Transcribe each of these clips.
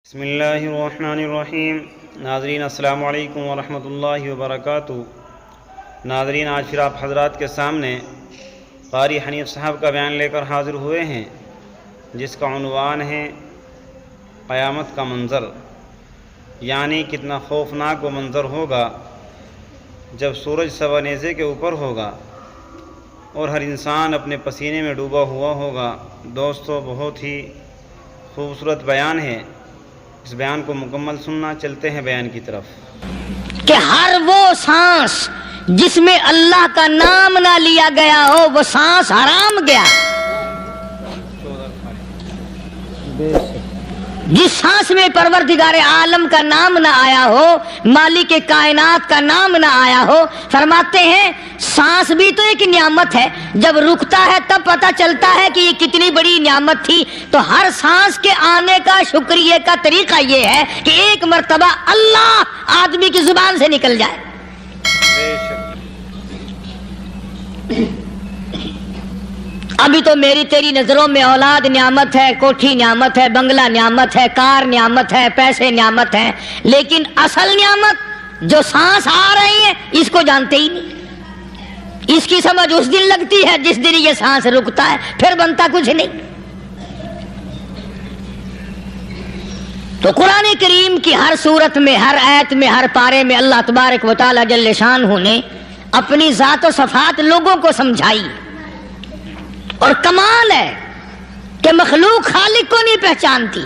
بسم اللہ الرحمن الرحیم۔ ناظرین السلام علیکم ورحمۃ اللہ وبرکاتہ۔ ناظرین، آج پھر آپ حضرات کے سامنے قاری حنیف صاحب کا بیان لے کر حاضر ہوئے ہیں، جس کا عنوان ہے قیامت کا منظر، یعنی کتنا خوفناک وہ منظر ہوگا جب سورج سوا نیزے کے اوپر ہوگا اور ہر انسان اپنے پسینے میں ڈوبا ہوا ہوگا۔ دوستو، بہت ہی خوبصورت بیان ہے، اس بیان کو مکمل سننا۔ چلتے ہیں بیان کی طرف۔ کہ ہر وہ سانس جس میں اللہ کا نام نہ لیا گیا ہو وہ سانس حرام گیا۔ جس سانس میں پروردگار عالم کا نام نہ آیا ہو، مالک کائنات کا نام نہ آیا ہو، فرماتے ہیں سانس بھی تو ایک نعمت ہے، جب رکتا ہے تب پتہ چلتا ہے کہ یہ کتنی بڑی نعمت تھی۔ تو ہر سانس کے آنے کا شکریہ کا طریقہ یہ ہے کہ ایک مرتبہ اللہ آدمی کی زبان سے نکل جائے۔ ابھی تو میری تیری نظروں میں اولاد نعمت ہے، کوٹھی نعمت ہے، بنگلہ نعمت ہے، کار نعمت ہے، پیسے نعمت ہے، لیکن اصل نعمت جو سانس آ رہی ہے اس کو جانتے ہی نہیں۔ اس کی سمجھ اس دن لگتی ہے جس دن یہ سانس رکتا ہے، پھر بنتا کچھ نہیں۔ تو قرآن کریم کی ہر صورت میں، ہر آیت میں، ہر پارے میں اللہ تبارک و تعالی جل شانہ نے اپنی ذات و صفات لوگوں کو سمجھائی، اور کمال ہے کہ مخلوق خالق کو نہیں پہچانتی۔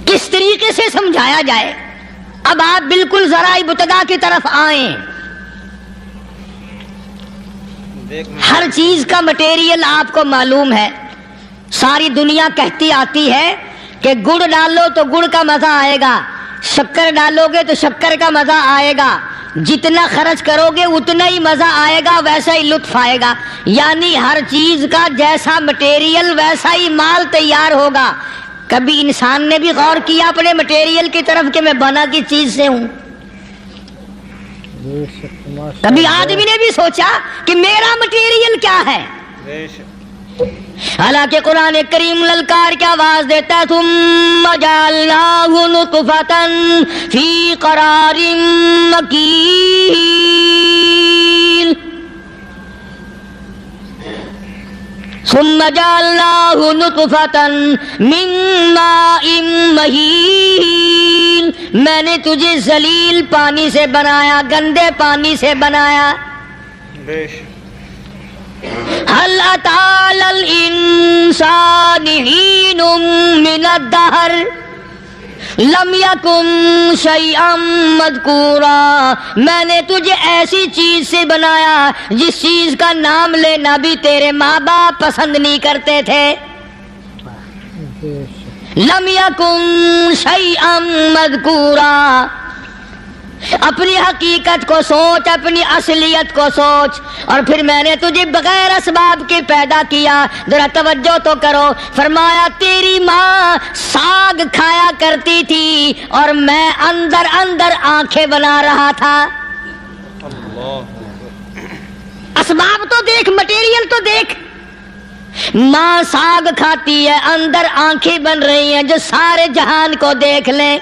کس طریقے سے سمجھایا جائے؟ اب آپ بالکل ذرائع ابتدا کی طرف آئیں۔ ہر چیز کا مٹیریل آپ کو معلوم ہے۔ ساری دنیا کہتی آتی ہے کہ گڑ ڈالو تو گڑ کا مزہ آئے گا، شکر ڈالو گے تو شکر کا مزہ آئے گا، جتنا خرچ کرو گے اتنا ہی مزہ آئے گا، ویسا ہی لطف آئے گا۔ یعنی ہر چیز کا جیسا مٹیریل ویسا ہی مال تیار ہوگا۔ کبھی انسان نے بھی غور کیا اپنے مٹیریل کی طرف کہ میں بنا کی چیز سے ہوں؟ کبھی آدمی نے بھی سوچا کہ میرا مٹیریل کیا ہے؟ حالانکہ قرآن کریم للکار کی آواز دیتا ہے، ثم جعلناہ نطفۃ فی قرار مکین، ثم جعلناہ نطفۃ من ماء مہین، میں نے تجھے ذلیل پانی سے بنایا، گندے پانی سے بنایا۔ هل أتى على الإنسان حين من الدهر لم يكن شيئا مذكورا، میں نے تجھے ایسی چیز سے بنایا جس چیز کا نام لینا بھی تیرے ماں باپ پسند نہیں کرتے تھے۔ لم يكن شيئا مذكورا، اپنی حقیقت کو سوچ، اپنی اصلیت کو سوچ۔ اور پھر میں نے تجھے بغیر اسباب کے پیدا کیا۔ ذرا توجہ تو کرو، فرمایا تیری ماں ساگ کھایا کرتی تھی اور میں اندر اندر آنکھیں بنا رہا تھا۔ اسباب تو دیکھ، مٹیریل تو دیکھ۔ ماں ساگ کھاتی ہے، اندر آنکھیں بن رہی ہیں جو سارے جہان کو دیکھ لیں۔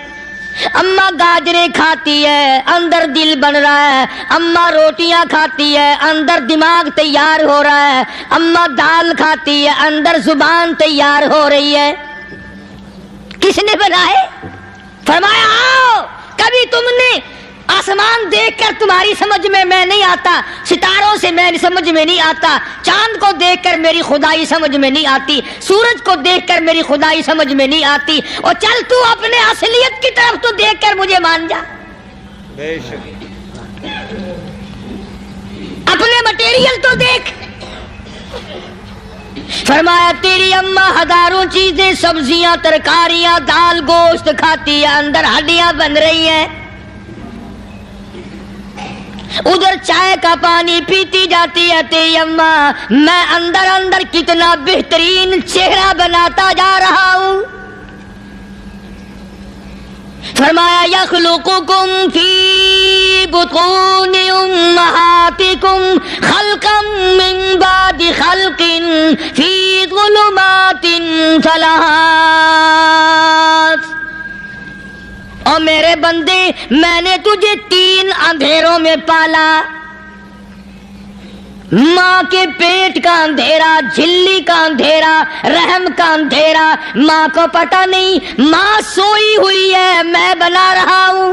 اماں گاجریں کھاتی ہے، اندر دل بن رہا ہے۔ اماں روٹیاں کھاتی ہے، اندر دماغ تیار ہو رہا ہے۔ اماں دال کھاتی ہے، اندر زبان تیار ہو رہی ہے۔ کس نے بنائے؟ فرمایا آؤ، کبھی تم نے آسمان دیکھ کر تمہاری سمجھ میں نہیں آتا، ستاروں سے میں سمجھ میں نہیں آتا، چاند کو دیکھ کر میری خدائی سمجھ میں نہیں آتی، سورج کو دیکھ کر میری خدائی سمجھ میں نہیں آتی، اور چل تو اپنے اصلیت کی طرف تو دیکھ کر مجھے مان جا۔ اپنے مٹیریل تو دیکھ۔ فرمایا تیری اماں ہزاروں چیزیں، سبزیاں، ترکاریاں، دال، گوشت کھاتی ہے، اندر ہڈیاں بن رہی ہیں۔ ادھر چائے کا پانی پیتی جاتی ہے تیری اماں، میں اندر اندر کتنا بہترین چہرہ بناتا جا رہا ہوں۔ فرمایا یخلقکم فی بطون امہاتکم خلقا من بعد خلق فی ظلمات ثلاث. اور میرے بندے میں نے تجھے 3 اندھیروں میں پالا. ماں کے پیٹ کا اندھیرا، جھلی کا اندھیرا، رحم کا اندھیرا. ماں کو پتہ نہیں ماں سوئی ہوئی ہے، میں بنا رہا ہوں.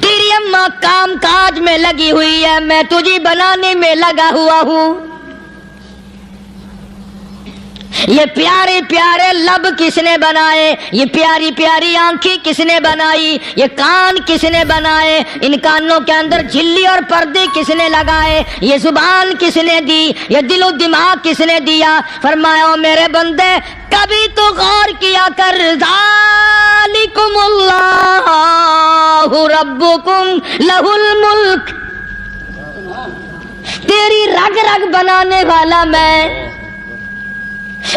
تیری اماں کام کاج میں لگی ہوئی ہے، میں تجھے بنانے میں لگا ہوا ہوں. یہ پیارے پیارے لب کس نے بنائے؟ یہ پیاری پیاری آنکھیں کس نے بنائی؟ یہ کان کس نے بنائے؟ ان کانوں کے اندر جھلی اور پردے کس نے لگائے؟ یہ زبان کس نے دی؟ یہ دل و دماغ کس نے دیا؟ فرمایا او میرے بندے کبھی تو غور کیا کر. ذالکم اللہ ربکم لہ الملک. تیری رگ رگ بنانے والا میں.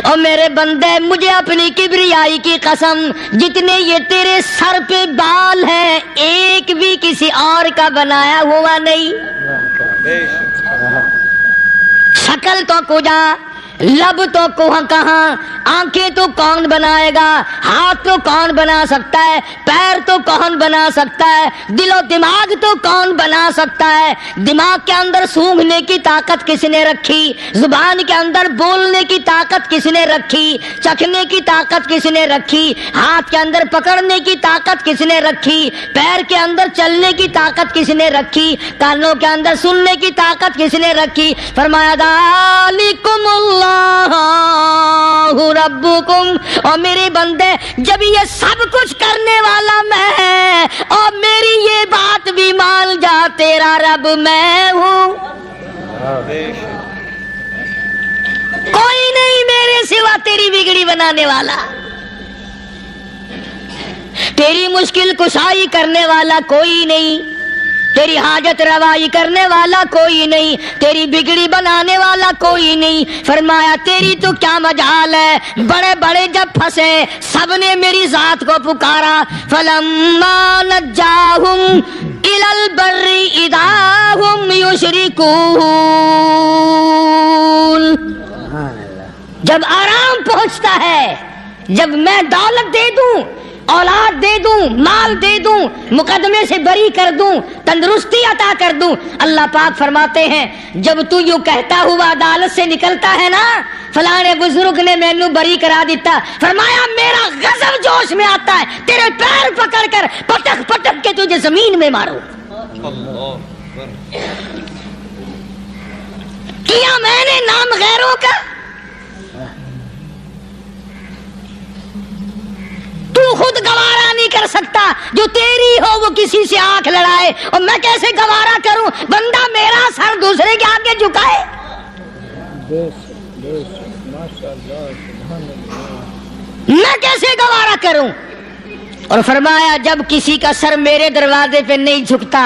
اور میرے بندے مجھے اپنی کبریائی کی قسم، جتنے یہ تیرے سر پہ بال ہیں ایک بھی کسی اور کا بنایا ہوا نہیں. شکل تو کجا، لب تو کہاں، آنکھیں تو کون بنائے گا، ہاتھ تو کون بنا سکتا ہے، پیر تو کون بنا سکتا ہے، دل و دماغ تو کون بنا سکتا ہے. دماغ کے اندر سونگھنے کی طاقت کس نے رکھی؟ زبان کے اندر بولنے کی طاقت کس نے رکھی؟ چکھنے کی طاقت کس نے رکھی؟ ہاتھ کے اندر پکڑنے کی طاقت کس نے رکھی؟ پیر کے اندر چلنے کی طاقت کس نے رکھی؟ کانوں کے اندر سننے کی طاقت کس نے رکھی؟ فرمایا ذالکم اللہ ربکم. اور میرے بندے جب یہ سب کچھ کرنے والا میں اور میری یہ بات بھی مان جا تیرا رب میں ہوں. کوئی نہیں میرے سوا تیری بگڑی بنانے والا، تیری مشکل کشائی کرنے والا کوئی نہیں، تیری حاجت روائی کرنے والا کوئی نہیں، تیری بگڑی بنانے والا کوئی نہیں. فرمایا تیری تو کیا مجال ہے، بڑے بڑے جب پھنسے سب نے میری ذات کو پکارا. فلما نجاہم الی البر اذا ہم یشرکون. جب آرام پہنچتا ہے، جب میں دولت دے دوں، اولاد دے دوں، مال دے دوں، مقدمے سے بری کر دوں، تندرستی عطا کر دوں، اللہ پاک فرماتے ہیں جب تو یوں کہتا ہوا عدالت سے نکلتا ہے نا فلانے بزرگ نے مینوں بری کرا دیتا، فرمایا میرا غضب جوش میں آتا ہے تیرے پیر پکڑ کر پٹک پٹک کے تجھے زمین میں ماروں. کیا میں نے نام غیروں کا؟ تو خود گوارا نہیں کر سکتا، جو تیری ہو وہ کسی سے آنکھ لڑائے، اور میں کیسے گوارا کروں بندہ میرا سر دوسرے کے آگے جھکائے؟ میں کیسے گوارا کروں؟ اور فرمایا جب کسی کا سر میرے دروازے پہ نہیں جھکتا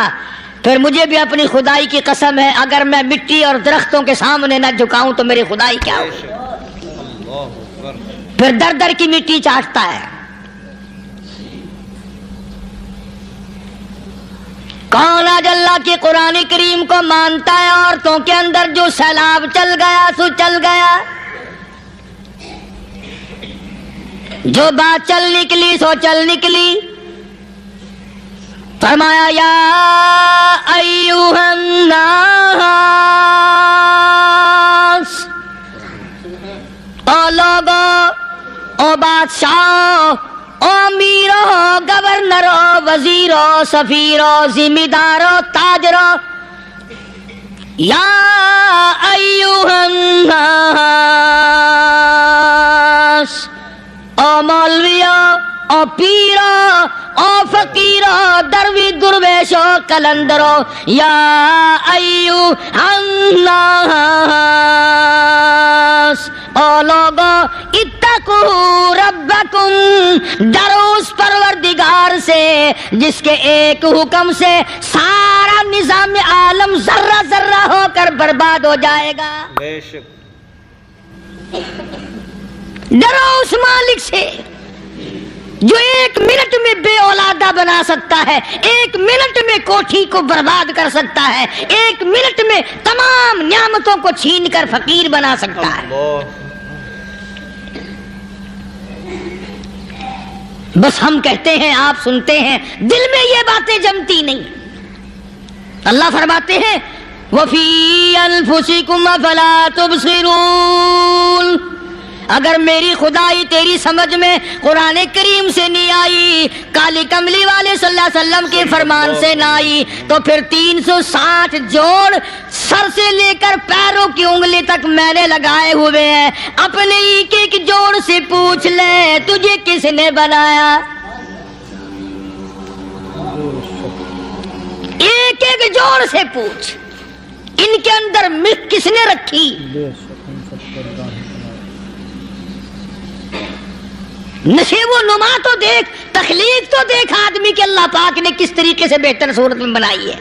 پھر مجھے بھی اپنی خدائی کی قسم ہے اگر میں مٹی اور درختوں کے سامنے نہ جھکاؤں تو میری خدائی کیا ہو؟ پھر در در کی مٹی چاٹتا ہے. کون آج اللہ کی قرآن کریم کو مانتا ہے؟ عورتوں کے اندر جو سیلاب چل گیا سو چل گیا، جو بات چل نکلی سو چل نکلی. فرمایا یا ایھا الناس، او لوگو، او بادشاہ، او امیرو، گورنرو، وزیرو، سفیرو، ذمہ دارو، تاجرو، یا ایھا الناس، او مولویو، او پیرو، او فقیرو، دروی درویشو، کلندرو، یا ایھا الناس، او لوگو اتقوا ربکم، ڈرو اس پروردگار سے جس کے ایک حکم سے سارا نظام عالم ذرہ ذرہ ہو کر برباد ہو جائے گا. بے شک. ڈرو اس مالک سے جو 1 منٹ میں بے اولادہ بنا سکتا ہے، 1 منٹ میں کوٹھی کو برباد کر سکتا ہے، 1 منٹ میں تمام نعمتوں کو چھین کر فقیر بنا سکتا ہے۔ بس ہم کہتے ہیں، آپ سنتے ہیں، دل میں یہ باتیں جمتی نہیں۔ اللہ فرماتے ہیں وَفِي أَنفُسِكُمْ أَفَلَا تُبْصِرُونَ، اگر میری خدائی تیری سمجھ میں قرآن کریم سے نہیں آئی، کالی کملی والے صلی اللہ علیہ وسلم کے فرمان سے نہ آئی، تو پھر 360 جوڑ سر سے لے کر پیروں کی انگلی تک میں نے لگائے ہوئے ہیں، اپنے ایک ایک جوڑ سے پوچھ لے تجھے کس نے بنایا؟ ایک ایک جوڑ سے پوچھ، ان کے اندر مٹھ کس نے رکھی؟ نشیب و نما تو دیکھ، تخلیق تو دیکھ آدمی کے اللہ پاک نے کس طریقے سے بہتر صورت میں بنائی ہے۔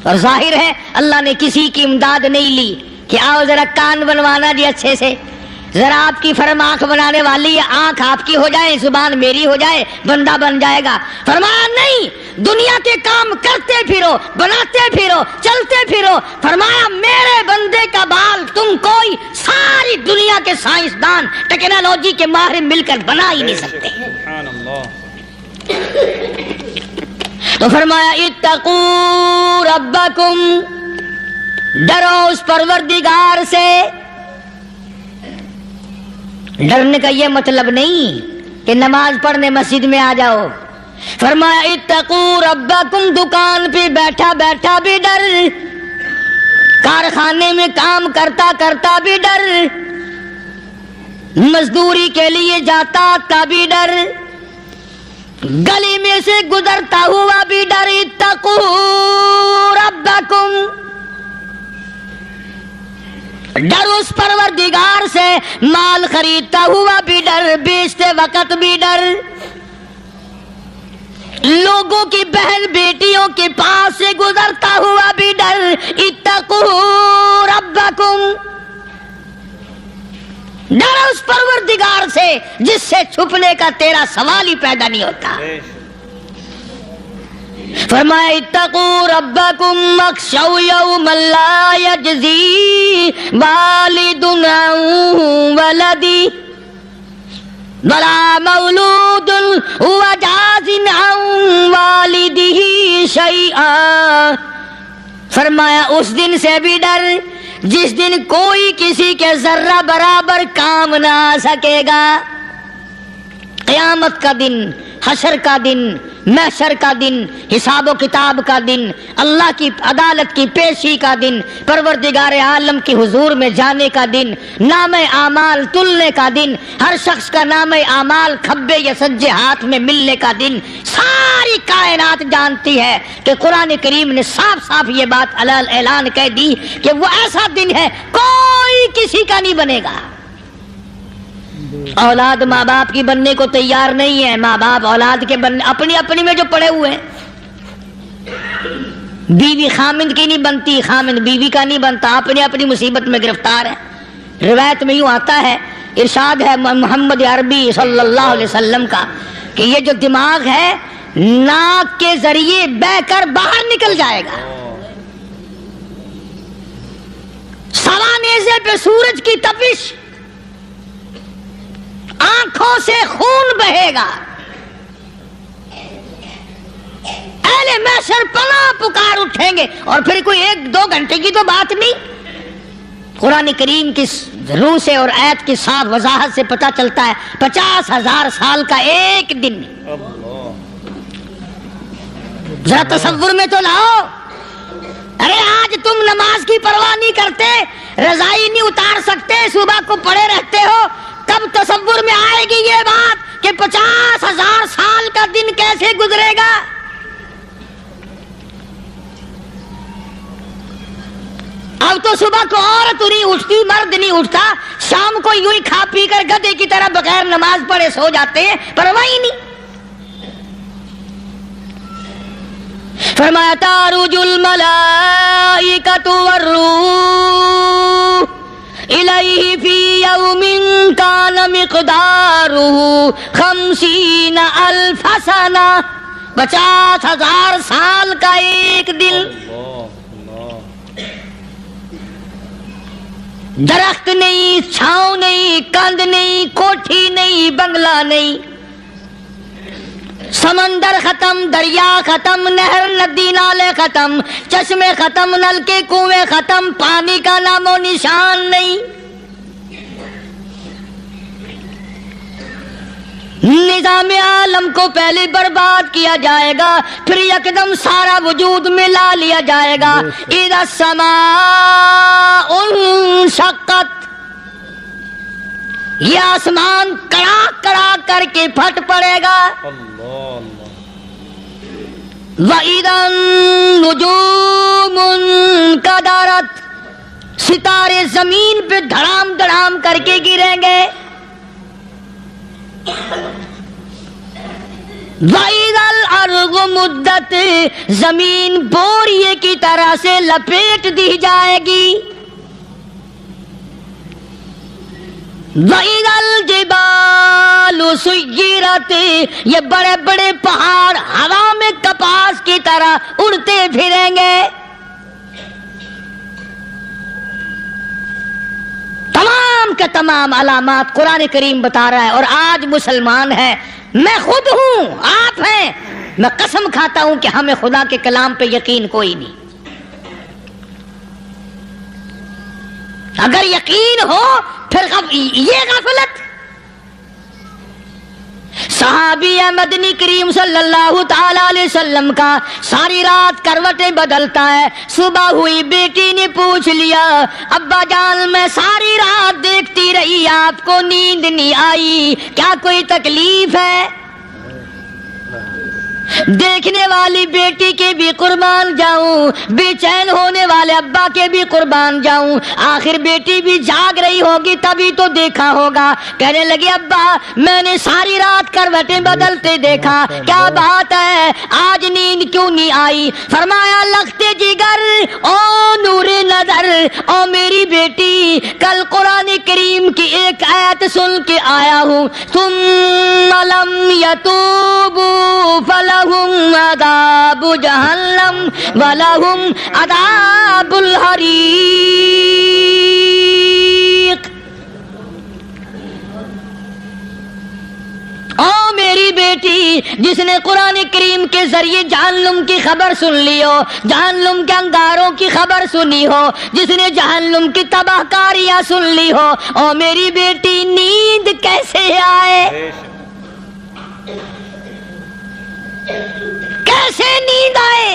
اور ظاہر ہے اللہ نے کسی کی امداد نہیں لی کہ آؤ ذرا کان بنوانا جی اچھے سے، ذرا آپ کی فرم آنکھ بنانے والی ہے، آنکھ آپ کی ہو جائے، زبان میری ہو جائے، بندہ بن جائے گا۔ فرمایا نہیں، دنیا کے کام کرتے پھرو، بناتے پھرو، چلتے پھرو۔ فرمایا میرے بندے کا بال تم کوئی ساری دنیا کے سائنسدان ٹیکنالوجی کے ماہر مل کر بنا ہی نہیں سکتے۔ سبحان اللہ۔ تو فرمایا اتقوا ربکم، ڈرو اس پروردگار سے۔ ڈرنے کا یہ مطلب نہیں کہ نماز پڑھنے مسجد میں آ جاؤ۔ فرمایا اتقوا ربکم، دکان پہ بیٹھا بیٹھا بھی ڈر، کارخانے میں کام کرتا کرتا بھی ڈر، مزدوری کے لیے جاتا تا بھی ڈر، گلی میں سے گزرتا ہوا بھی ڈر۔ اتقوا ربکم، ڈر اس پروردگار سے، مال خریدتا ہوا بھی ڈر، بیچتے وقت بھی ڈر، لوگوں کی بہن بیٹیوں کے پاس سے گزرتا ہوا بھی ڈر۔ اتقوا ربکم، ڈر اس پروردگار سے جس سے چھپنے کا تیرا سوال ہی پیدا نہیں ہوتا۔ فرمایا اتقوا ربکم واخشوا یوما لا یجزی والد عن ولدہ ولا مولود هو جاز عن والدہ شیئا۔ فرمایا اس دن سے بھی ڈر جس دن کوئی کسی کے ذرہ برابر کام نہ آ سکے گا۔ قیامت کا دن، حشر کا دن، محشر کا دن، حساب و کتاب کا دن، اللہ کی عدالت کی پیشی کا دن، پروردگار عالم کی حضور میں جانے کا دن، نام اعمال تلنے کا دن، ہر شخص کا نام اعمال کھبے یا سجے ہاتھ میں ملنے کا دن۔ ساری کائنات جانتی ہے کہ قرآن کریم نے صاف صاف یہ بات اعلان کہہ دی کہ وہ ایسا دن ہے کوئی کسی کا نہیں بنے گا۔ اولاد ماں باپ کی بننے کو تیار نہیں ہے، ماں باپ اولاد کے بننے اپنی اپنی میں جو پڑے ہوئے ہیں۔ بیوی خامند کی نہیں بنتی، خامند بیوی کا نہیں بنتا، اپنی اپنی مصیبت میں گرفتار ہے۔ روایت میں یوں آتا ہے، ارشاد ہے محمد عربی صلی اللہ علیہ وسلم کا کہ یہ جو دماغ ہے ناک کے ذریعے بہ کر باہر نکل جائے گا، سوا نیزے پہ سورج کی تپش، آنکھوں سے خون بہے گا، اہل محشر پناہ پکار اٹھیں گے۔ اور پھر کوئی 1-2 گھنٹے کی تو بات نہیں، قرآن کریم کی روح سے اور آیت کی صاف وضاحت سے پتہ چلتا ہے 50,000 سال کا ایک دن۔ ذرا تصور میں تو لاؤ، ارے آج تم نماز کی پرواہ نہیں کرتے، رضائی نہیں اتار سکتے، صبح کو پڑے رہتے ہو، کب تصور میں آئے گی یہ بات کہ 50,000 سال کا دن کیسے گزرے گا؟ اب تو صبح کو عورت نہیں اٹھتی، مرد نہیں اٹھتا، شام کو یوں ہی کھا پی کر گدھے کی طرح بغیر نماز پڑھے سو جاتے ہیں، پرواہ ہی نہیں۔ فرمایا تعرج الملائکۃ والروح الیہ فی یوم کان مقدارہ مقدارہ 50,000 سنہ، 50,000 سال کا ایک دل۔ درخت نہیں، چھاؤں نہیں، کند نہیں، کوٹھی نہیں، بنگلہ نہیں، سمندر ختم، دریا ختم، نہر ندی نالے ختم، چشمے ختم، نل کے کنویں ختم، پانی کا نام و نشان نہیں۔ نظام عالم کو پہلے برباد کیا جائے گا، پھر یکدم سارا وجود ملا لیا جائے گا۔ اذا السماء انشقت، یہ آسمان کڑاک کڑاک کر کے پھٹ پڑے گا۔ وَإِذَا النُّجُومُ انْكَدَرَتْ، ستارے زمین پہ دھڑام دھڑام کر کے گریں گے۔ وَإِذَا الْأَرْضُ مُدَّتْ، زمین بوریے کی طرح سے لپیٹ دی جائے گی۔ وَإِذَا الْجِبَالُ سُيِّرَتْ، یہ بڑے بڑے پہاڑ ہوا میں کپاس کی طرح اڑتے پھریں گے۔ تمام کے تمام علامات قرآن کریم بتا رہا ہے، اور آج مسلمان ہے، میں خود ہوں، آپ ہیں، میں قسم کھاتا ہوں کہ ہمیں خدا کے کلام پہ یقین کوئی نہیں۔ اگر یقین ہو پھر یہ غفلت۔ صحابی مدنی کریم صلی اللہ تعالی علیہ وسلم کا ساری رات کروٹیں بدلتا ہے، صبح ہوئی بیٹی نے پوچھ لیا، ابا جان میں ساری رات دیکھتی رہی، آپ کو نیند نہیں آئی، کیا کوئی تکلیف ہے؟ دیکھنے والی بیٹی کے بھی قربان جاؤں، بے چین ہونے والے ابا کے بھی قربان جاؤں، آخر بیٹی بھی جاگ رہی ہوگی تبھی تو دیکھا ہوگا۔ کہنے لگے ابا میں نے ساری رات کروٹیں بدلتے دیکھا، کیا بات ہے آج نیند کیوں نہیں آئی؟ فرمایا لختے جگر او نور نظر، او میری بیٹی کل قرآن کریم کی ایک آیت سن کے آیا ہوں، ثم لم یتوبوا فلہم عذاب جہنم ولہم عذاب الحریق۔ او میری بیٹی جس نے قرآن کریم کے ذریعے جہنم کی خبر سن لی ہو، جہنم کے انگاروں کی خبر سنی ہو، جس نے جہنم کی تباہ کاریاں سن لی ہو، او میری بیٹی نیند کیسے آئے؟ کیسے نیند آئے؟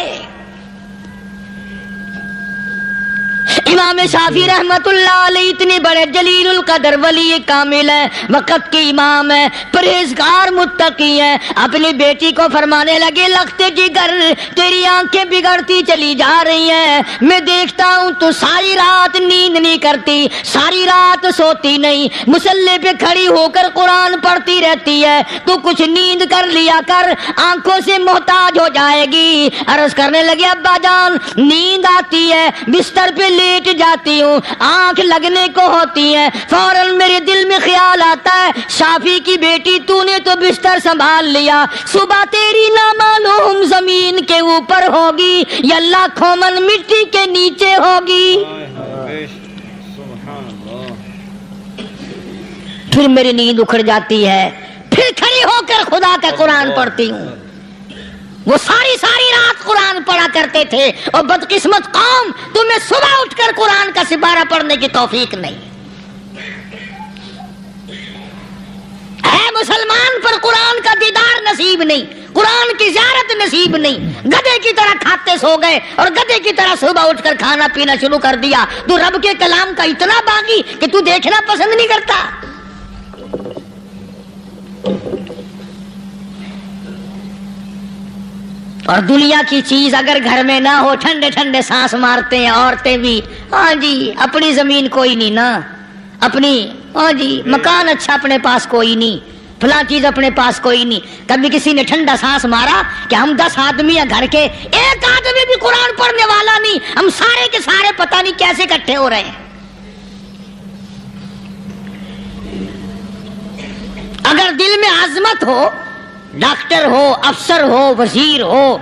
امام شافعی رحمت اللہ علیہ اتنے بڑے جلیل القدر ولی کامل ہیں، وقت کے امام ہیں، پرہیزگار متقی ہیں، اپنی بیٹی کو فرمانے لگے لختے جگر تیری آنکھیں بگڑتی چلی جا رہی ہیں، میں دیکھتا ہوں تو ساری رات نیند نہیں کرتی، ساری رات سوتی نہیں، مصلے پہ کھڑی ہو کر قرآن پڑھتی رہتی ہے، تو کچھ نیند کر لیا کر، آنکھوں سے محتاج ہو جائے گی۔ عرض کرنے لگے ابا جان نیند آتی ہے، بستر پہ لیٹ جاتی ہوں، آنکھ لگنے کو ہوتی ہے، فوراً میرے دل میں خیال آتا ہے شافی کی بیٹی تو نے تو بستر سنبھال لیا، صبح تیری نامعلوم زمین کے اوپر ہوگی یا لاکھوں من مٹی کے نیچے ہوگی۔ پھر میری نیند اکھڑ جاتی ہے، پھر کھڑی ہو کر خدا کا قرآن پڑھتی ہوں۔ وہ ساری رات قرآن پڑھا کرتے تھے، اور بدقسمت قوم تمہیں صبح اٹھ کر قرآن کا سپارہ پڑھنے کی توفیق نہیں ہے۔ مسلمان پر قرآن کا دیدار نصیب نہیں، قرآن کی زیارت نصیب نہیں، گدھے کی طرح کھاتے سو گئے اور گدھے کی طرح صبح اٹھ کر کھانا پینا شروع کر دیا۔ تو رب کے کلام کا اتنا باغی کہ تو دیکھنا پسند نہیں کرتا۔ اور دنیا کی چیز اگر گھر میں نہ ہو، ٹھنڈے ٹھنڈے سانس مارتے ہیں عورتیں بھی، ہاں جی اپنی زمین کوئی نہیں نا، اپنی ہاں جی مکان اچھا اپنے پاس کوئی نہیں، فلاں چیز اپنے پاس کوئی نہیں۔ کبھی کسی نے ٹھنڈا سانس مارا کہ ہم 10 آدمی ہیں گھر کے، ایک آدمی بھی قرآن پڑھنے والا نہیں، ہم سارے کے سارے پتہ نہیں کیسے اکٹھے ہو رہے ہیں۔ اگر ملازمت ہو، ڈاکٹر ہو، افسر ہو، وزیر ہو،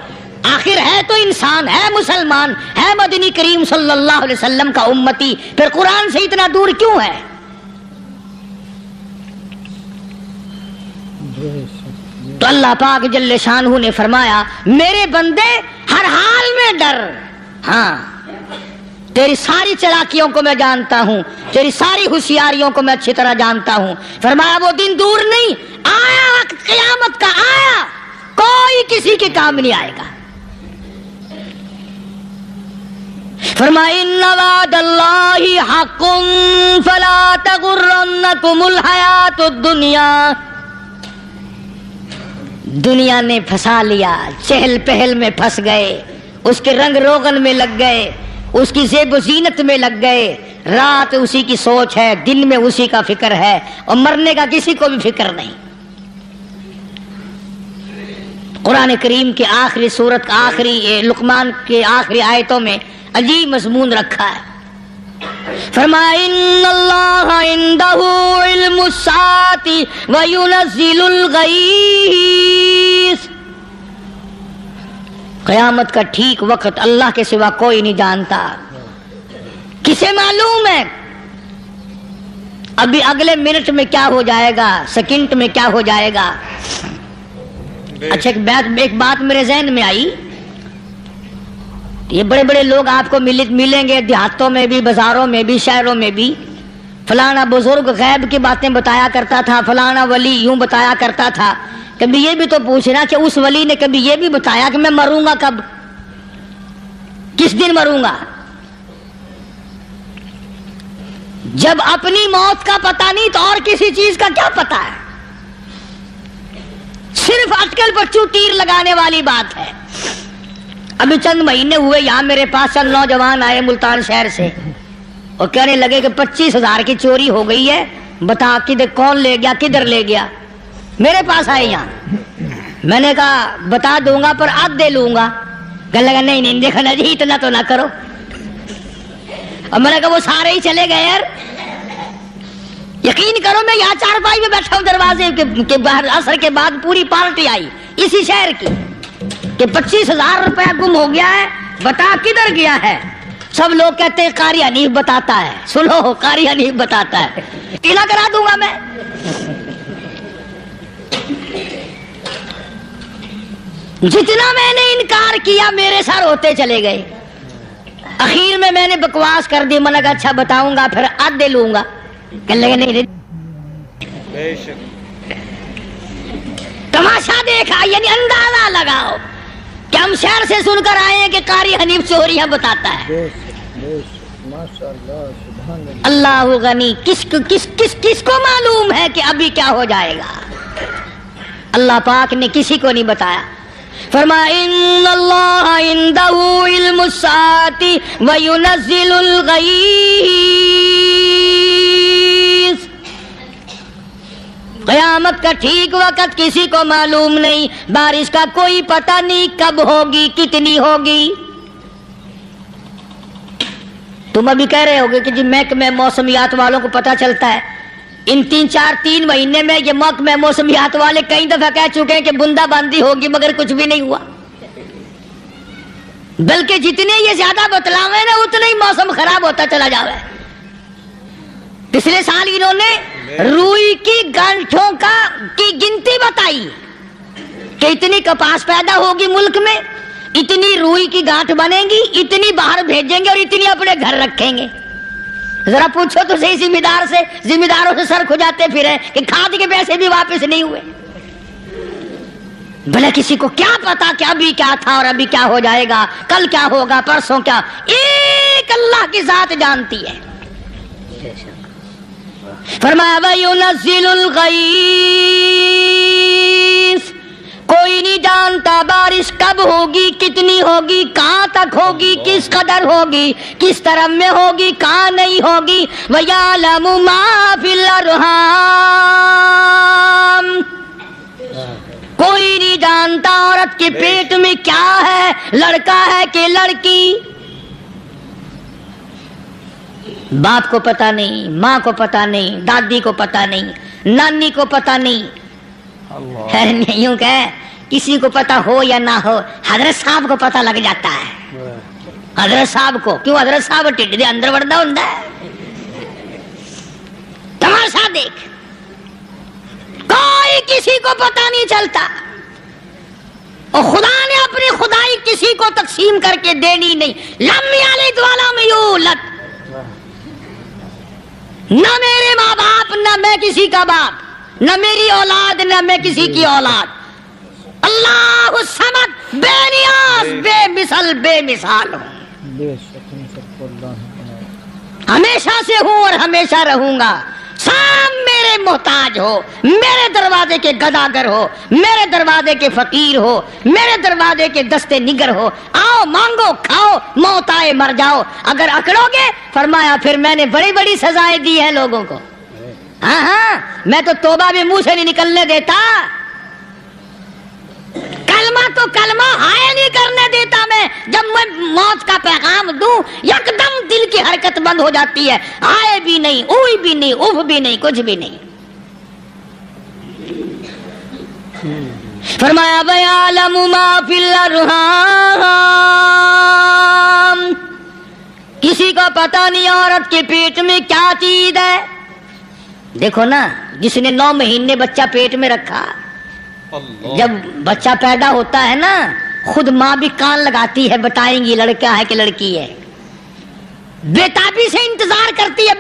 آخر ہے تو انسان، ہے مسلمان، ہے مدنی کریم صلی اللہ علیہ وسلم کا امتی، پھر قرآن سے اتنا دور کیوں ہے؟ تو اللہ پاک جل شانہ نے فرمایا میرے بندے ہر حال میں ڈر، ہاں تیری ساری چلاکیوں کو میں جانتا ہوں، تیری ساری ہوشیاریوں کو میں اچھی طرح جانتا ہوں۔ فرمایا وہ دن دور نہیں، آیا وقت قیامت کا، آیا، کوئی کسی کے کام نہیں آئے گا۔ فرمایا ان وعد اللہ حق فلا تغرنکم الحیات الدنیا، دنیا نے پھنسا لیا، چہل پہل میں پھنس گئے، اس کے رنگ روغن میں لگ گئے، اس کی زیب و زینت میں لگ گئے، رات اسی کی سوچ ہے، دن میں اسی کا فکر ہے، اور مرنے کا کسی کو بھی فکر نہیں۔ قرآن کریم کے آخری سورت کا آخری لقمان کے آخری آیتوں میں عجیب مضمون رکھا ہے۔ فرمایا ان اللہ عندہ علم الساعۃ وینزل الغیث، قیامت کا ٹھیک وقت اللہ کے سوا کوئی نہیں جانتا۔ کسے معلوم ہے ابھی اگلے منٹ میں کیا ہو جائے گا، سیکنڈ میں کیا ہو جائے گا؟ اچھا ایک بات میرے ذہن میں آئی، یہ بڑے بڑے لوگ آپ کو ملیں گے دیہاتوں میں بھی، بازاروں میں بھی، شہروں میں بھی، فلانا بزرگ غیب کی باتیں بتایا کرتا تھا، فلانا ولی یوں بتایا کرتا تھا۔ کبھی یہ بھی تو پوچھنا کہ اس ولی نے کبھی یہ بھی بتایا کہ میں مروں گا کب، کس دن مروں گا؟ جب اپنی موت کا پتہ نہیں تو اور کسی چیز کا کیا پتہ ہے؟ صرف اٹکل بچوں تیر لگانے والی بات ہے۔ ابھی چند مہینے ہوئے یہاں میرے پاس چند نوجوان آئے ملتان شہر سے، اور کہنے لگے کہ 25,000 کی چوری ہو گئی ہے، بتا کدھر کون لے گیا، کدھر لے گیا؟ میرے پاس آئے یہاں، میں نے کہا بتا دوں گا پر آدھے لوں گا۔ کہنے لگا نہیں نہیں دیکھو نا جی اتنا تو نہ کرو، اور میں نے کہا وہ سارے ہی چلے گئے یار، یقین کرو میں یہاں چارپائی میں بیٹھا ہوں دروازے کے باہر، عصر کے بعد پوری پارٹی آئی اسی شہر کی کہ 25,000 روپیہ گم ہو گیا ہے، بتا کدھر گیا ہے؟ سب لوگ کہتے ہیں قاری حنیف بتاتا ہے، سنو قاری حنیف بتاتا ہے، قلعہ کرا دوں گا میں۔ جتنا میں نے انکار کیا میرے سر ہوتے چلے گئے، اخیر میں نے بکواس کر دی، میں نے کہا اچھا بتاؤں گا پھر آدھے لوں گا۔ کہنے لگے نہیں تماشا دیکھا، یعنی اندازہ لگاؤ کہ ہم شہر سے سن کر آئے ہیں کہ قاری حنیف چوریاں بتاتا ہے۔ اللہ غنی، کس کو معلوم ہے کہ ابھی کیا ہو جائے گا؟ اللہ پاک نے کسی کو نہیں بتایا۔ فرمایا ان اللہ عندہ علم الساعۃ وینزل الغیث، قیامت کا ٹھیک وقت کسی کو معلوم نہیں، بارش کا کوئی پتہ نہیں کب ہوگی، کتنی ہوگی۔ تم ابھی کہہ رہے ہوگے کہ جی محکمہ موسمیات والوں کو پتہ چلتا ہے، ان 3 مہینے میں یہ محکمہ موسمیات والے کئی دفعہ کہہ چکے ہیں کہ بندہ باندی ہوگی، مگر کچھ بھی نہیں ہوا، بلکہ جتنے یہ زیادہ بتلاوے نا اتنا ہی موسم خراب ہوتا چلا جاوے۔ پچھلے سال انہوں نے روئی کی گانٹھوں کی گنتی بتائی کہ اتنی کپاس پیدا ہوگی ملک میں، اتنی روئی کی گانٹھ بنے گی، اتنی باہر بھیجیں گے اور اتنی اپنے گھر رکھیں گے۔ ذرا پوچھو تو صحیح ذمہ داروں سے سر کھجاتے پھرے کہ کھاد کے پیسے بھی واپس نہیں ہوئے۔ بھلے کسی کو کیا پتا کہ ابھی کیا تھا اور ابھی کیا ہو جائے گا، کل کیا ہوگا، پرسوں کیا، ایک اللہ کی ذات جانتی ہے۔ فرمایا وَيُنَزِّلُ الْغَيْثَ، کوئی نہیں جانتا بارش کب ہوگی، کتنی ہوگی، کہاں تک ہوگی، کس قدر ہوگی، کس طرح میں ہوگی، کہاں نہیں ہوگی۔ وَيَعْلَمُ مَا فِي الْأَرْحَامِ، کوئی نہیں جانتا عورت کے پیٹ میں کیا ہے، لڑکا ہے کہ لڑکی۔ باپ کو پتہ نہیں، ماں کو پتہ نہیں، دادی کو پتہ نہیں، نانی کو پتہ نہیں، یوں کہ کسی کو پتا ہو یا نہ ہو حضرت صاحب کو پتا لگ جاتا ہے. حضرت صاحب کو کیوں؟ حضرت صاحب ٹھڈ دے اندر وڑدا ہوندا ہے. تماشا دیکھ، کوئی کسی کو پتا نہیں چلتا، اور خدا نے اپنی خدائی کسی کو تقسیم کر کے دینی نہیں. لم یلد ولم یولد، نہ میرے ماں باپ، نہ میں کسی کا باپ، نہ میری اولاد، نہ میں کسی کی اولاد. اللہ الصمد، بے نیاز، بے مثل، بے مثال ہوں، ہمیشہ سے ہوں اور ہمیشہ رہوں گا. سب میرے محتاج ہو، میرے دروازے کے گداگر ہو، میرے دروازے کے فقیر ہو، میرے دروازے کے دستے نگر ہو. آؤ مانگو کھاؤ، موت آئے مر جاؤ. اگر اکڑو گے فرمایا پھر میں نے بڑی بڑی سزائیں دی ہیں لوگوں کو. ہاں ہاں، میں تو توبہ بھی منہ سے نہیں نکلنے دیتا، کلمہ تو کلمہ ہائے نہیں کرنے دیتا. میں جب میں موت کا پیغام دوں یکدم دل کی حرکت بند ہو جاتی ہے، ہائے بھی نہیں، اوئی بھی نہیں، اف بھی نہیں، کچھ بھی نہیں. فرمایا وَيَعْلَمُ مَا فِي الْأَرْحَامِ، کسی کو پتہ نہیں عورت کے پیٹ میں کیا چیز ہے. دیکھو نا، جس نے 9 مہینے بچہ پیٹ میں رکھا، جب بچہ پیدا ہوتا ہے نا خود ماں بھی کان لگاتی ہے، بتائیں گی لڑکا ہے کہ لڑکی ہے. بےتابی سے انتظار کرتی ہے،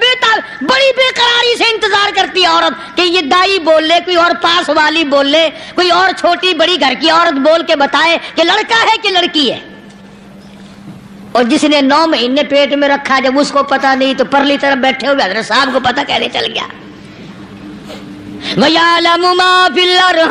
بڑی بے قراری سے انتظار کرتی ہے عورت کہ یہ دائی بول لے، کوئی اور پاس والی بول لے، کوئی اور چھوٹی بڑی گھر کی عورت بول کے بتائے کہ لڑکا ہے کہ لڑکی ہے. اور جس نے 9 مہینے پیٹ میں رکھا، جب اس کو پتا نہیں تو پرلی طرف بیٹھے ہوئے حضرت صاحب کو پتا کیسے چل گیا. وَيَعْلَمُ مَا فِي الْأَرْحَامِ،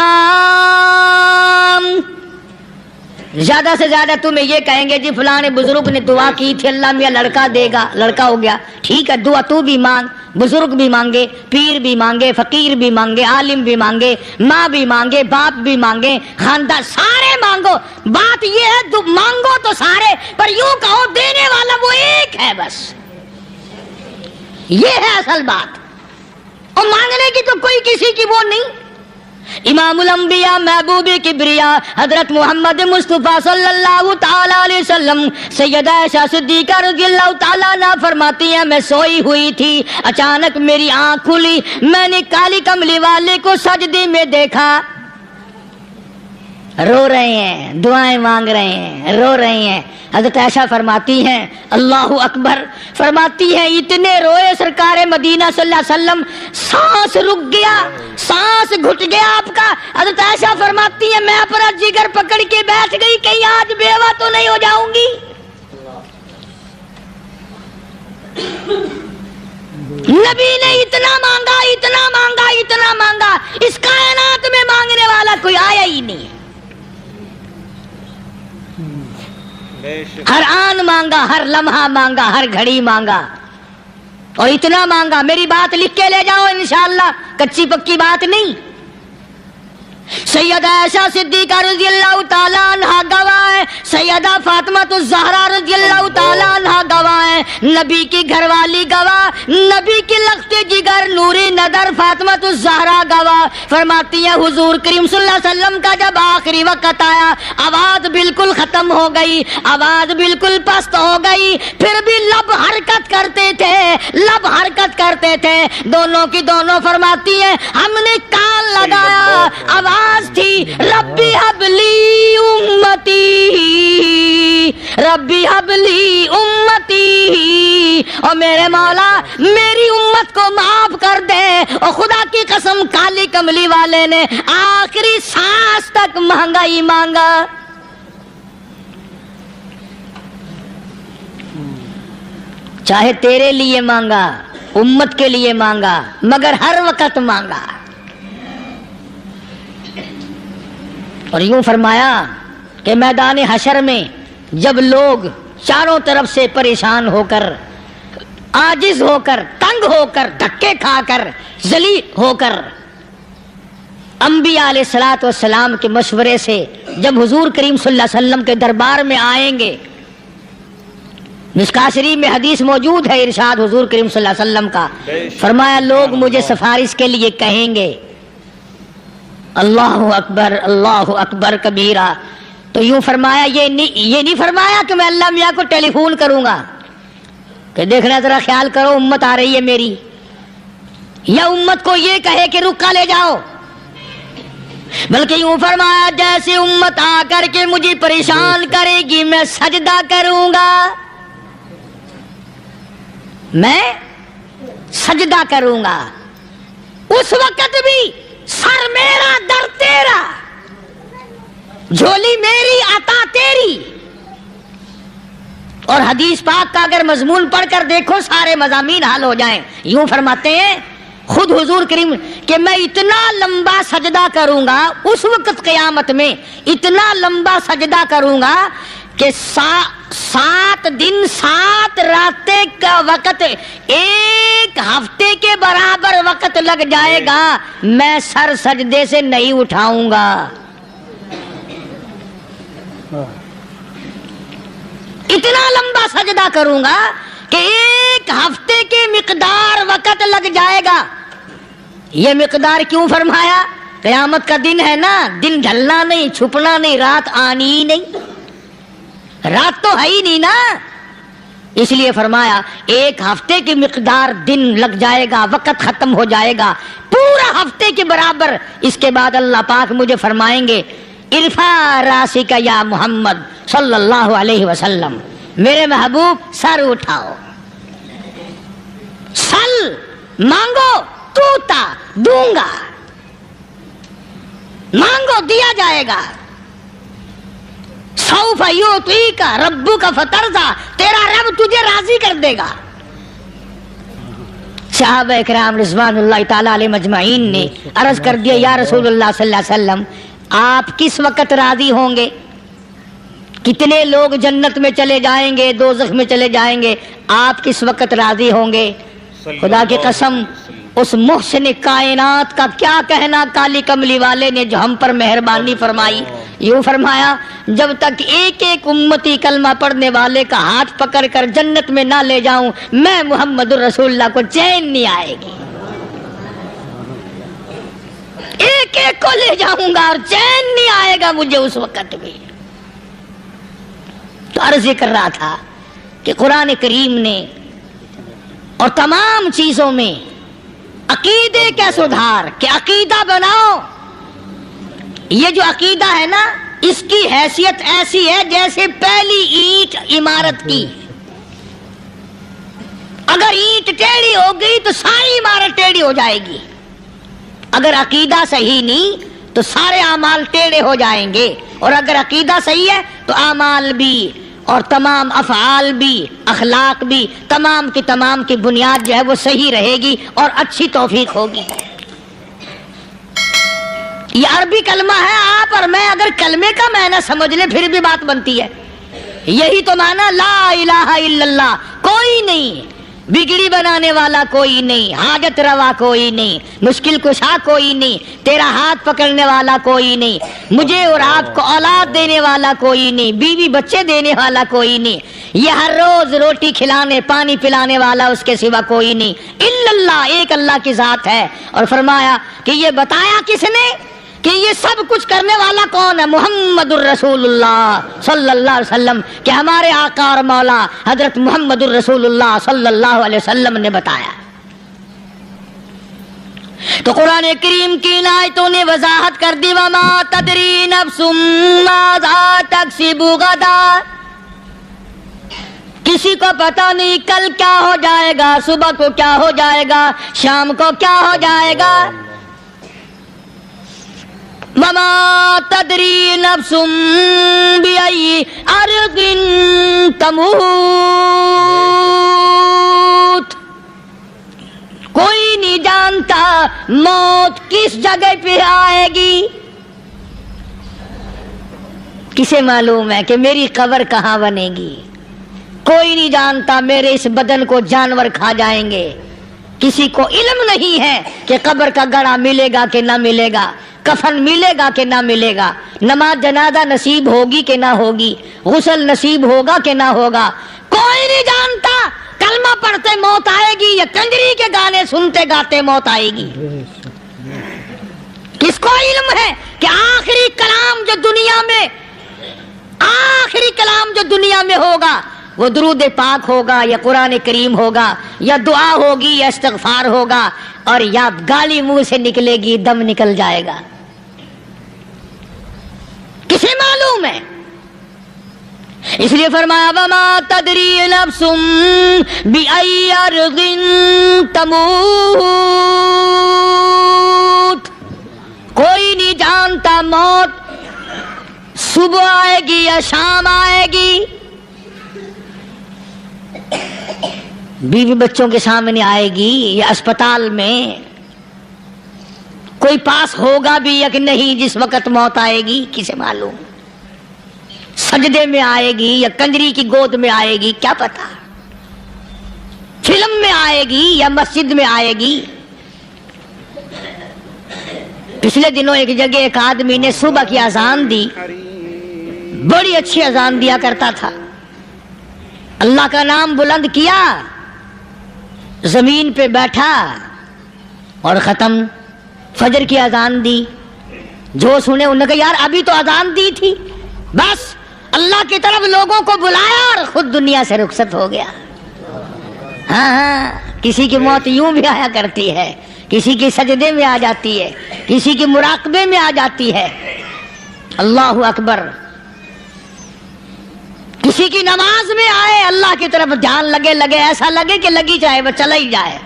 زیادہ سے زیادہ تمہیں یہ کہیں گے جی فلاں بزرگ نے دعا کی تھی اللہ میاں لڑکا دے گا، لڑکا ہو گیا. ٹھیک ہے، دعا تو بھی مانگ، بزرگ بھی مانگے، پیر بھی مانگے، فقیر بھی مانگے، عالم بھی مانگے، ماں بھی مانگے، باپ بھی مانگے، خاندان سارے مانگو. بات یہ ہے مانگو تو سارے، پر یوں کہو دینے والا وہ ایک ہے بس. یہ ہے اصل بات، اور مانگنے کی تو کوئی کسی کی وہ نہیں. امام الانبیاء محبوب کبریا حضرت محمد مصطفیٰ صلی اللہ تعالی علیہ وسلم سیدہ عائشہ صدیقہ رضی اللہ تعالیٰ عنہا فرماتی ہیں میں سوئی ہوئی تھی، اچانک میری آنکھ کھلی، میں نے کالی کملی والے کو سجدے میں دیکھا، رو رہے ہیں، دعائیں مانگ رہے ہیں، رو رہے ہیں. حضرت عائشہ فرماتی ہیں اللہ اکبر، فرماتی ہیں اتنے روئے سرکار مدینہ صلی اللہ علیہ وسلم، سانس رک گیا، سانس گھٹ گیا آپ کا. حضرت عائشہ فرماتی ہیں میں اپنا جگر پکڑ کے بیٹھ گئی، کہیں آج بیوہ تو نہیں ہو جاؤں گی. نبی نے اتنا مانگا، اتنا مانگا، اتنا مانگا، اس کائنات میں مانگنے والا کوئی آیا ہی نہیں. ہر آن مانگا، ہر لمحہ مانگا، ہر گھڑی مانگا، اور اتنا مانگا. میری بات لکھ کے لے جاؤ انشاءاللہ، کچی پکی بات نہیں. سیدہ عائشہ صدیقہ رضی اللہ تعالیٰ عنہا گواہ ہے، سیدہ فاطمہ الزہرا رضی اللہ تعالیٰ عنہا گواہ ہے، نبی کی گھر والی گواہ، نبی کی لخت جگر نوری نظر فاطمہ الزہرا گواہ. فرماتی ہے حضور کریم صلی اللہ علیہ وسلم کا جب آخری وقت آیا، آواز بالکل ختم ہو گئی، آواز بالکل پست ہو گئی، پھر بھی لب حرکت کرتے تھے، لب حرکت کرتے تھے، دونوں کی دونوں. فرماتی ہے ہم نے کان لگایا، آواز تھی ربی حبلی امتی، ربی حبلی امتی، اور میرے مولا میری امت کو معاف کر دے. اور خدا کی قسم کالی کملی والے نے آخری سانس تک مانگا ہی مانگا. چاہے تیرے لیے مانگا، امت کے لیے مانگا، مگر ہر وقت مانگا. اور یوں فرمایا کہ میدان حشر میں جب لوگ چاروں طرف سے پریشان ہو کر، عاجز ہو کر، تنگ ہو کر، دھکے کھا کر، ذلیل ہو کر، انبیاء علیہ الصلوۃ والسلام کے مشورے سے جب حضور کریم صلی اللہ علیہ وسلم کے دربار میں آئیں گے، مشکاۃ شریف میں حدیث موجود ہے، ارشاد حضور کریم صلی اللہ علیہ وسلم کا، فرمایا لوگ مجھے سفارش کے لیے کہیں گے، اللہ اکبر کبیرہ. تو یوں فرمایا، یہ نہیں فرمایا کہ میں اللہ میاں کو ٹیلی فون کروں گا کہ دیکھنا ذرا خیال کرو امت آ رہی ہے میری، یا امت کو یہ کہے کہ رکا لے جاؤ، بلکہ یوں فرمایا جیسے امت آ کر کے مجھے پریشان کرے گی میں سجدہ کروں گا، میں سجدہ کروں گا. اس وقت بھی سر میرا در تیرا، جھولی میری عطا تیری. اور حدیث پاک کا اگر مضمون پڑھ کر دیکھو سارے مضامین حل ہو جائیں. یوں فرماتے ہیں خود حضور کریم کہ میں اتنا لمبا سجدہ کروں گا اس وقت قیامت میں، اتنا لمبا سجدہ کروں گا کہ 7 دن 7 راتیں کا وقت 1 ہفتے کے برابر وقت لگ جائے گا، میں سر سجدے سے نہیں اٹھاؤں گا. اتنا لمبا سجدہ کروں گا کہ 1 ہفتے کے مقدار وقت لگ جائے گا. یہ مقدار کیوں فرمایا؟ قیامت کا دن ہے نا، دن ڈھلنا نہیں، چھپنا نہیں، رات آنی ہی نہیں، رات تو ہے ہی نہیں نا، اس لیے فرمایا 1 ہفتے کی مقدار دن لگ جائے گا، وقت ختم ہو جائے گا پورا ہفتے کے برابر. اس کے بعد اللہ پاک مجھے فرمائیں گے ارفع راسک یا محمد صلی اللہ علیہ وسلم، میرے محبوب سر اٹھاؤ، سل مانگو توتا دوں گا، مانگو دیا جائے گا. سوف یعطیک ربک فترضی، تیرا رب تجھے راضی کر دے گا. صحابہ کرام رضوان اللہ تعالی علیہ مجمعین نے عرض کر دیا یا رسول اللہ صلی اللہ علیہ وسلم آپ کس وقت راضی ہوں گے؟ کتنے لوگ جنت میں چلے جائیں گے، دوزخ میں چلے جائیں گے، آپ کس وقت راضی ہوں گے؟ خدا کی قسم اس محسن کائنات کا کیا کہنا کالی کملی والے نے جو ہم پر مہربانی فرمائی. یوں فرمایا جب تک ایک ایک امتی کلمہ پڑھنے والے کا ہاتھ پکڑ کر جنت میں نہ لے جاؤں میں محمد الرسول اللہ کو چین نہیں آئے گی. ایک ایک کو لے جاؤں گا اور چین نہیں آئے گا مجھے اس وقت بھی. تو عرض یہ کر رہا تھا کہ قرآن کریم نے اور تمام چیزوں میں عقیدے کا سدھار کہ عقیدہ بناؤ. یہ جو عقیدہ ہے نا اس کی حیثیت ایسی ہے جیسے پہلی اینٹ عمارت کی. اگر اینٹ ٹیڑھی ہو گئی تو ساری عمارت ٹیڑھی ہو جائے گی. اگر عقیدہ صحیح نہیں تو سارے اعمال ٹیڑھے ہو جائیں گے، اور اگر عقیدہ صحیح ہے تو اعمال بھی اور تمام افعال بھی اخلاق بھی تمام کی بنیاد جو ہے وہ صحیح رہے گی اور اچھی توفیق ہوگی. یہ عربی کلمہ ہے، آپ اور میں اگر کلمے کا معنی سمجھ لیں پھر بھی بات بنتی ہے. یہی تو معنی لا الہ الا اللہ. کوئی نہیں بگڑی بنانے والا، کوئی نہیں حاجت روا، کوئی نہیں مشکل کشا، کوئی نہیں تیرا ہاتھ پکڑنے والا، کوئی نہیں مجھے اور آپ کو اولاد دینے والا، کوئی نہیں بیوی بچے دینے والا، کوئی نہیں یہ ہر روز روٹی کھلانے پانی پلانے والا اس کے سوا کوئی نہیں الا اللہ. ایک اللہ کی ذات ہے. اور فرمایا کہ یہ بتایا کس نے کہ یہ سب کچھ کرنے والا کون ہے؟ محمد الرسول اللہ صلی اللہ علیہ وسلم، کہ ہمارے آقا اور مولا حضرت محمد الرسول اللہ صلی اللہ علیہ وسلم نے بتایا. تو قرآن کریم کی آیتوں نے وضاحت کر دی وما تدری نفس ماذا تکسب غدا. کسی کو پتہ نہیں کل کیا ہو جائے گا، صبح کو کیا ہو جائے گا، شام کو کیا ہو جائے گا. وما تدری نفس بأي أرض تموت. کوئی نہیں جانتا موت کس جگہ پہ آئے گی. کسے معلوم ہے کہ میری قبر کہاں بنے گی؟ کوئی نہیں جانتا میرے اس بدن کو جانور کھا جائیں گے. کسی کو علم نہیں ہے کہ قبر کا گڑھا ملے گا کہ نہ ملے گا، کفن ملے گا کہ نہ ملے گا، نماز جنازہ نصیب ہوگی کہ نہ ہوگی، غسل نصیب ہوگا کہ نہ ہوگا. کوئی نہیں جانتا کلمہ پڑھتے موت آئے گی یا کنجری کے گانے سنتے گاتے موت آئے گی. کس کو علم ہے کہ آخری کلام جو دنیا میں ہوگا وہ درود پاک ہوگا یا قرآن کریم ہوگا یا دعا ہوگی یا استغفار ہوگا اور یا گالی منہ سے نکلے گی دم نکل جائے گا؟ کسے معلوم ہے؟ اس لیے فرمایا وما تدری نفس بأی ارض تموت، کوئی نہیں جانتا موت صبح آئے گی یا شام آئے گی، بیوی بچوں کے سامنے آئے گی یا اسپتال میں، کوئی پاس ہوگا بھی یا کہ نہیں جس وقت موت آئے گی کسے معلوم؟ سجدے میں آئے گی یا کنجری کی گود میں آئے گی کیا پتا، فلم میں آئے گی یا مسجد میں آئے گی۔ پچھلے دنوں ایک جگہ ایک آدمی نے صبح کی اذان دی، بڑی اچھی اذان دیا کرتا تھا، اللہ کا نام بلند کیا، زمین پہ بیٹھا اور ختم۔ فجر کی اذان دی، جو سنے انہوں نے کہا یار ابھی تو اذان دی تھی، بس اللہ کی طرف لوگوں کو بلایا اور خود دنیا سے رخصت ہو گیا۔ ہاں کسی کی موت یوں بھی آیا کرتی ہے، کسی کی سجدے میں آ جاتی ہے، کسی کی مراقبے میں آ جاتی ہے، اللہ اکبر، کسی کی نماز میں آئے، اللہ کی طرف دھیان لگے ایسا لگے کہ لگی جائے وہ چلا ہی جائے۔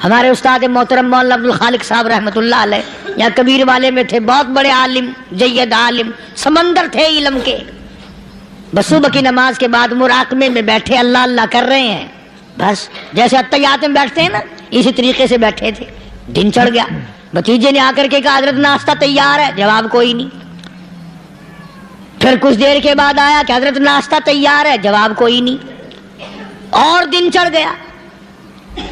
ہمارے استاد محترم مولانا عبد الخالق صاحب رحمۃ اللہ علیہ یہاں کبیر والے میں تھے، بہت بڑے عالم، جید عالم، سمندر تھے علم کے، بس صبح کی نماز کے بعد مراقبے میں بیٹھے اللہ اللہ کر رہے ہیں، بس جیسے اتحیات میں بیٹھتے ہیں نا اسی طریقے سے بیٹھے تھے۔ دن چڑھ گیا، بھتیجے نے آ کر کے کہا حضرت ناشتہ تیار ہے، جواب کوئی نہیں۔ پھر کچھ دیر کے بعد آیا کہ حضرت ناشتہ تیار ہے، جواب کوئی نہیں۔ اور دن چڑھ گیا،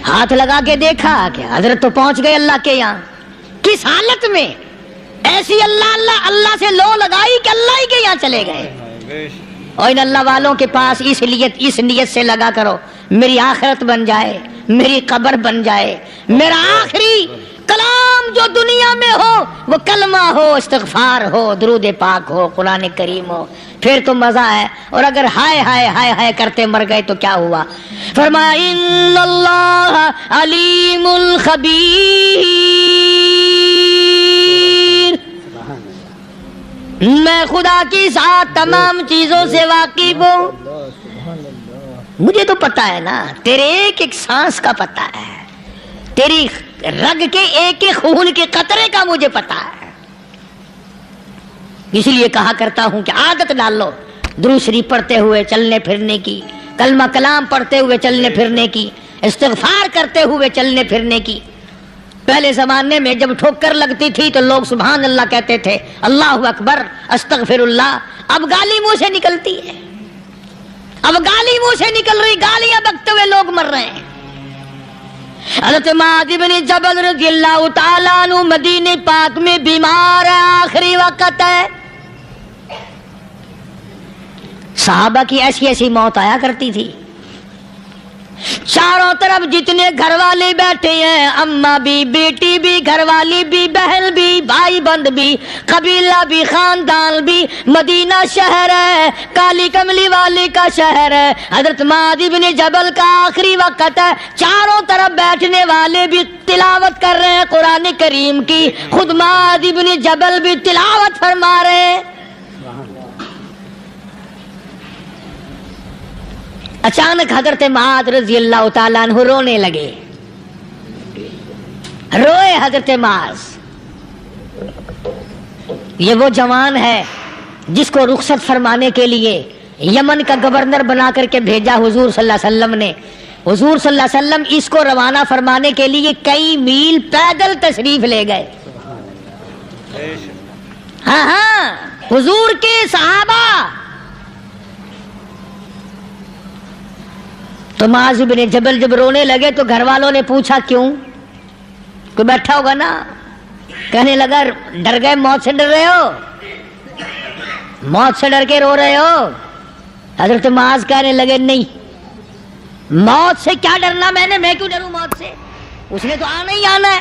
ہاتھ لگا کے دیکھا کہ حضرت تو پہنچ گئے اللہ کے یہاں، کس حالت میں؟ ایسی اللہ اللہ اللہ سے لو لگائی کہ اللہ ہی کے یہاں چلے گئے۔ اور ان اللہ والوں کے پاس اس نیت سے لگا کرو میری آخرت بن جائے، میری قبر بن جائے، میرا آخری کلام جو دنیا میں ہو وہ کلمہ ہو، استغفار ہو، درود پاک ہو، قرآن کریم ہو، پھر تو مزہ ہے۔ اور اگر ہائے ہائے ہائے ہائے کرتے مر گئے تو کیا ہوا؟ فرمایا ان اللہ علیم خبیر، میں خدا کی ساتھ تمام چیزوں سے واقف ہوں، مجھے تو پتا ہے نا، تیرے ایک ایک سانس کا پتا ہے، تیری رگ کے ایک ایک خون کے قطرے کا مجھے پتا ہے۔ اس لیے کہا کرتا ہوں کہ عادت ڈال لو درود شریف پڑھتے ہوئے چلنے پھرنے کی، کلمہ کلام پڑھتے ہوئے چلنے پھرنے کی، استغفار کرتے ہوئے چلنے پھرنے کی۔ پہلے زمانے میں جب ٹھوکر لگتی تھی تو لوگ سبحان اللہ کہتے تھے، اللہ اکبر، استغفر اللہ۔ اب گالی منہ سے نکلتی ہے، اب گالی منہ سے نکل رہی، گالیاں بکتے ہوئے لوگ مر رہے ہیں۔ حضرت معاذ بن جبل رضی اللہ تعالیٰ عنہ مدینہ پاک میں بیمار ہے، آخری وقت ہے۔ صحابہ کی ایسی ایسی موت آیا کرتی تھی، چاروں طرف جتنے گھر والے بیٹھے ہیں، اماں بھی، بیٹی بھی، گھر والی بھی، بہن بھی، بھائی بند بھی، قبیلہ بھی، خاندان بھی، مدینہ شہر ہے، کالی کملی والے کا شہر ہے، حضرت معاذ بن جبل کا آخری وقت ہے، چاروں طرف بیٹھنے والے بھی تلاوت کر رہے ہیں قرآن کریم کی، خود معاذ بن جبل بھی تلاوت فرما رہے ہیں۔ اچانک حضرت معاذ رضی اللہ تعالیٰ عنہ رونے لگے، روئے حضرت معاذ۔ یہ وہ جوان ہے جس کو رخصت فرمانے کے لیے یمن کا گورنر بنا کر کے بھیجا حضور صلی اللہ علیہ وسلم نے۔ حضور صلی اللہ علیہ وسلم اس کو روانہ فرمانے کے لیے کئی میل پیدل تشریف لے گئے۔ ہاں حضور کے صحابہ۔ تو معاذ بن جبل جب رونے لگے تو گھر والوں نے پوچھا کیوں؟ کوئی بیٹھا ہوگا نا، کہنے لگا ڈر گئے، موت سے ڈر رہے ہو، موت سے ڈر کے رو رہے ہو؟ حضرت معاذ کہنے لگے نہیں، موت سے کیا ڈرنا، میں کیوں ڈروں موت سے، اس نے تو آنا ہی آنا ہے،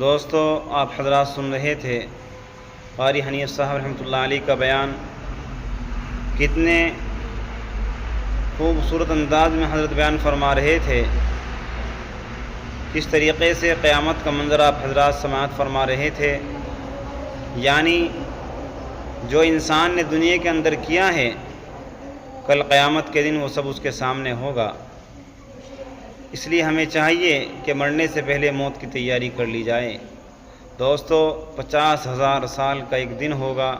دوستو، آپ حضرات سن رہے تھے قاری حنیف صاحب رحمۃ اللہ علیہ کا بیان۔ کتنے خوبصورت انداز میں حضرت بیان فرما رہے تھے، کس طریقے سے قیامت کا منظر آپ حضرات سماعت فرما رہے تھے۔ یعنی جو انسان نے دنیا کے اندر کیا ہے، کل قیامت کے دن وہ سب اس کے سامنے ہوگا۔ اس لیے ہمیں چاہیے کہ مرنے سے پہلے موت کی تیاری کر لی جائے۔ دوستو، 50,000 سال کا ایک دن ہوگا۔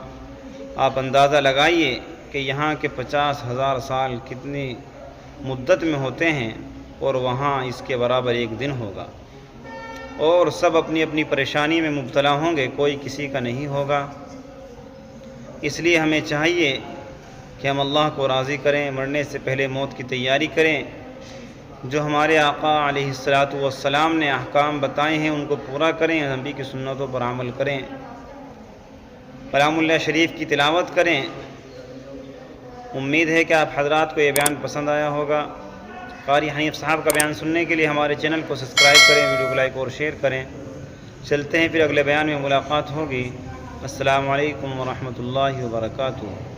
آپ اندازہ لگائیے کہ یہاں کے 50,000 سال کتنی مدت میں ہوتے ہیں، اور وہاں اس کے برابر ایک دن ہوگا، اور سب اپنی اپنی پریشانی میں مبتلا ہوں گے، کوئی کسی کا نہیں ہوگا۔ اس لیے ہمیں چاہیے کہ ہم اللہ کو راضی کریں، مرنے سے پہلے موت کی تیاری کریں۔ جو ہمارے آقا علیہ الصلاۃ والسلام نے احکام بتائے ہیں ان کو پورا کریں، نبی کی سنتوں پر عمل کریں، کلام اللہ شریف کی تلاوت کریں۔ امید ہے کہ آپ حضرات کو یہ بیان پسند آیا ہوگا۔ قاری حنیف صاحب کا بیان سننے کے لیے ہمارے چینل کو سبسکرائب کریں، ویڈیو کو لائک اور شیئر کریں۔ چلتے ہیں پھر اگلے بیان میں ملاقات ہوگی۔ السلام علیکم ورحمۃ اللہ وبرکاتہ۔